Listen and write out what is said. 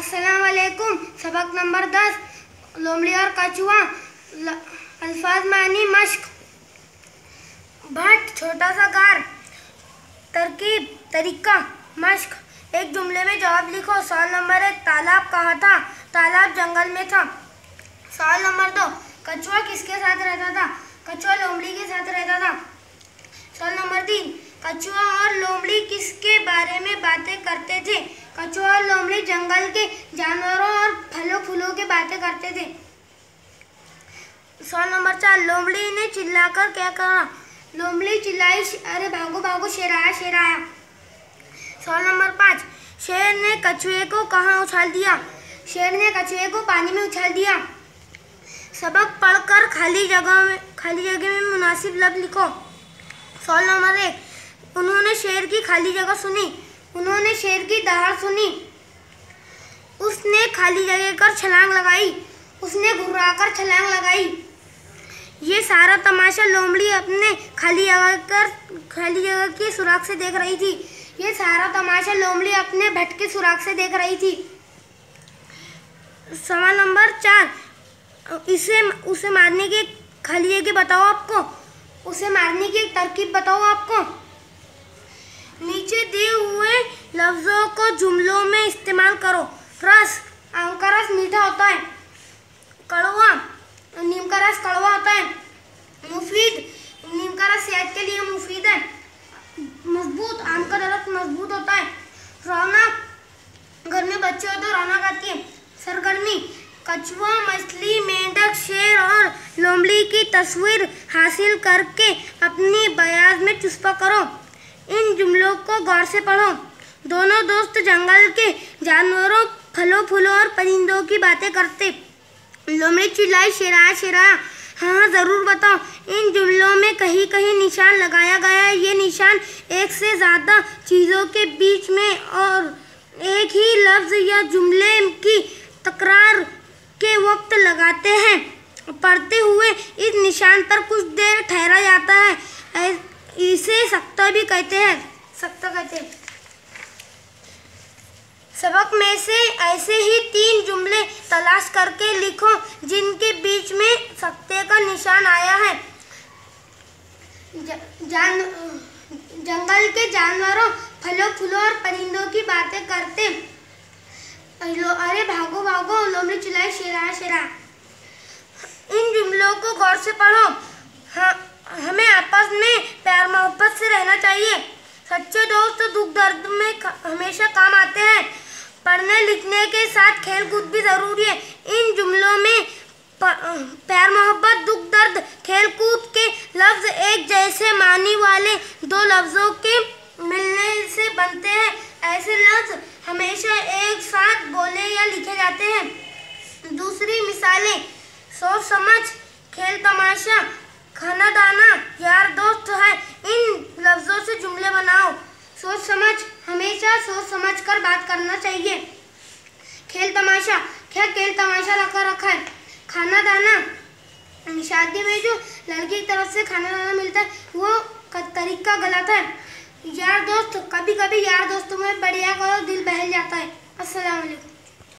अस्सलाम वालेकुम। सबक नंबर 10 लोमड़ी और कछुआ। अल्फाज मानी मश्क। भट छोटा सा गार। तरकीब तरीका मश्क। एक जुमले में जवाब लिखो। सवाल नंबर 1 तालाब कहाँ था? तालाब जंगल में था। सवाल नंबर 2 कछुआ किसके साथ रहता था? कछुआ लोमड़ी के साथ रहता था। सवाल नंबर 3 कछुआ और लोमड़ी किसके बारे में बातें करते थे? कछुआ और लोमड़ी जंगल के जानवरों और फलों फूलों की बातें करते थे। सवाल नंबर 4 लोमड़ी ने चिल्लाकर क्या कहा? लोमड़ी चिल्लाई, अरे भागो भागो, शेर आया शेर आया। सवाल नंबर 5 शेर ने कछुए को कहाँ उछाल दिया? शेर ने कछुए को पानी में उछाल दिया। सबक पढ़कर खाली जगह में मुनासिब लफ्ज़ लिखो। सवाल नंबर 1 उन्होंने शेर की खाली जगह सुनी। उन्होंने शेर की दहाड़ सुनी। उसने खाली जगह कर छलांग लगाई। उसने घुर्राकर छलांग लगाई। ये सारा तमाशा लोमड़ी अपने खाली जगह की सुराख से देख रही थी। ये सारा तमाशा लोमड़ी अपने भट के सुराख से देख रही थी। सवाल नंबर 4 उसे मारने की खाली जगह बताओ आपको। उसे मारने की एक तरकीब बताओ आपको। नीचे दिए हुए लफ्जों को जुमलों में इस्तेमाल करो। रस, आम का रस मीठा होता है। कड़वा, नीम का रस कड़वा होता है। मुफीद, नीम का रस सेहत के लिए मुफीद है। मजबूत, आम का दरख्त मजबूत होता है। रौनक, घर में बच्चे हो तो रौनक आती है। सरगर्मी, कछुआ, मछली, मेंढक, शेर और लोमड़ी की तस्वीर हासिल करके अपनी बयान में चुस्पा करो। इन जुमलों को गौर से पढ़ो। दोनों दोस्त जंगल के जानवरों, फलों फूलों और परिंदों की बातें करते। लोमड़ी चिल्लाई, शेर आया शेर आया। हाँ ज़रूर बताओ। इन जुमलों में कहीं कहीं निशान लगाया गया है। ये निशान एक से ज़्यादा चीज़ों के बीच में और एक ही लफ्ज़ या जुमले की तकरार के वक्त लगाते हैं। पढ़ते हुए इस निशान पर कुछ देर ठहरा जाता है। इसे सक्ता भी कहते हैं। सक्ता कहते हैं। सबक में से ऐसे ही 3 जुमले तलाश करके लिखो जिनके बीच में सक्ते का निशान आया है। जंगल के जानवरों, फलों फूलों और परिंदों की बातें करते। अरे भागो भागो, लोमड़ी चिल्लाई, शेर आया शेर आया। इन जुमलों को गौर से पढ़ो। हमें आपस में प्यार मोहब्बत से रहना चाहिए। सच्चे दोस्त दुख दर्द में हमेशा काम आते हैं। पढ़ने लिखने के साथ खेल कूद भी ज़रूरी है। इन जुमलों में प्यार मोहब्बत, दुख दर्द, खेल कूद के लफ्ज़ एक जैसे मानी वाले 2 लफ्ज़ों के मिलने से बनते हैं। ऐसे लफ्ज़ हमेशा एक साथ बोले या लिखे जाते हैं। दूसरी मिसालें सोच समझ, खेल तमाशा, खाना दाना, यार दोस्त है। इन लफ्ज़ों से जुमले बनाओ। सोच समझ, हमेशा सोच समझ कर बात करना चाहिए। खेल तमाशा, क्या खेल तमाशा रखा है। खाना दाना, शादी में जो लड़की की तरफ से खाना दाना मिलता है वो तरीका गलत है। यार दोस्त, कभी कभी यार दोस्तों में बढ़िया करो, दिल बहल जाता है। अस्सलाम वालेकुम।